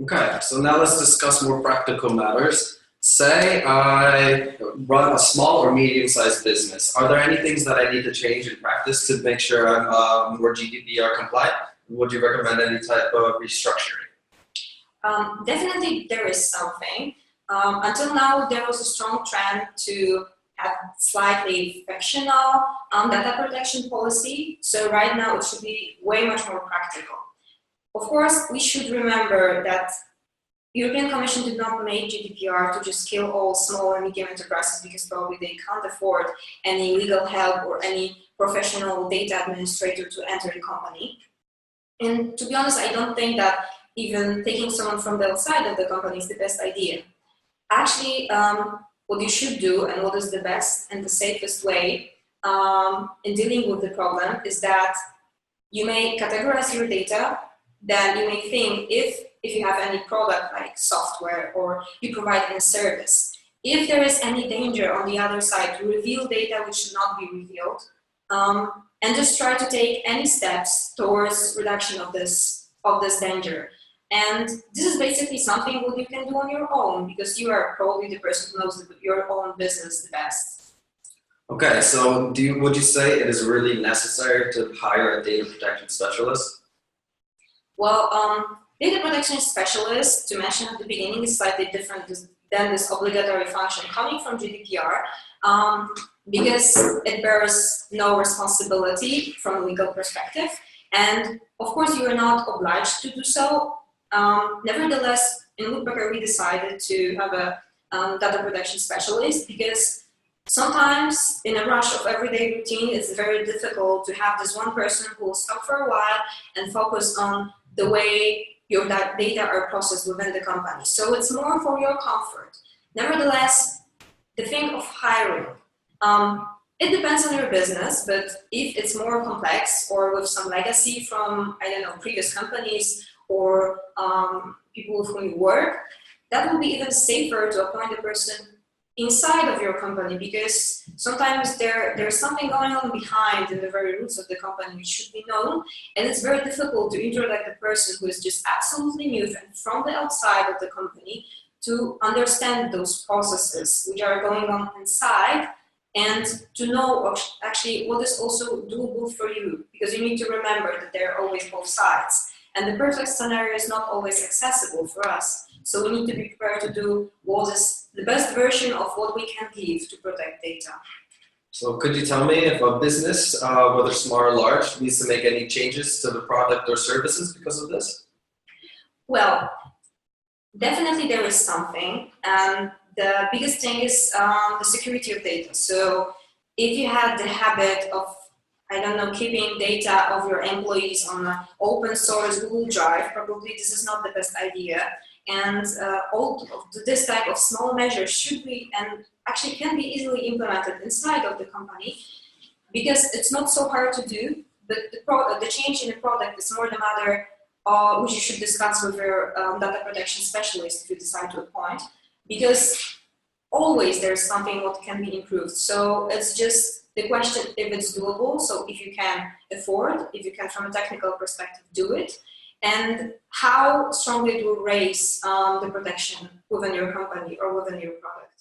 Okay, so now let's discuss more practical matters. Say I run a small or medium-sized business. Are there any things that I need to change in practice to make sure I'm more GDPR compliant? Would you recommend any type of restructuring? Definitely there is something. Until now, there was a strong trend to have slightly frictional data protection policy. So right now it should be way much more practical. Of course, we should remember that European Commission did not make GDPR to just kill all small and medium enterprises because probably they can't afford any legal help or any professional data administrator to enter the company. And to be honest, I don't think that even taking someone from the outside of the company is the best idea. Actually, what you should do and what is the best and the safest way in dealing with the problem is that you may categorize your data. Then you may think if you have any product like software or you provide any service, if there is any danger on the other side, to reveal data which should not be revealed, and just try to take any steps towards reduction of this danger. And this is basically something what you can do on your own because you are probably the person who knows your own business the best. Okay, so would you say it is really necessary to hire a data protection specialist? Well, data protection specialist, to mention at the beginning, is slightly different than this obligatory function coming from GDPR because it bears no responsibility from a legal perspective. And of course, you are not obliged to do so. Nevertheless, in Woodpecker, we decided to have a data protection specialist because sometimes in a rush of everyday routine, it's very difficult to have this one person who will stop for a while and focus on the way your data are processed within the company. So it's more for your comfort. Nevertheless, the thing of hiring, it depends on your business, but if it's more complex or with some legacy from, I don't know, previous companies or people with whom you work, that would be even safer to appoint a person inside of your company because sometimes there's something going on behind in the very roots of the company which should be known, and it's very difficult to introduce a person who is just absolutely new and from the outside of the company to understand those processes which are going on inside and to know actually what is also doable for you, because you need to remember that there are always both sides and the perfect scenario is not always accessible for us. So we need to be prepared to do what is the best version of what we can give to protect data. So could you tell me if a business, whether small or large, needs to make any changes to the product or services because of this? Well, definitely there is something. And the biggest thing is the security of data. So if you had the habit of, I don't know, keeping data of your employees on an open source Google Drive, probably this is not the best idea. And all of this type of small measures should be and actually can be easily implemented inside of the company because it's not so hard to do, but the change in the product is more the matter which you should discuss with your data protection specialist if you decide to appoint, because always there's something what can be improved. So it's just the question if it's doable, so if you can afford, if you can from a technical perspective do it, and how strongly it will raise the protection within your company or within your product.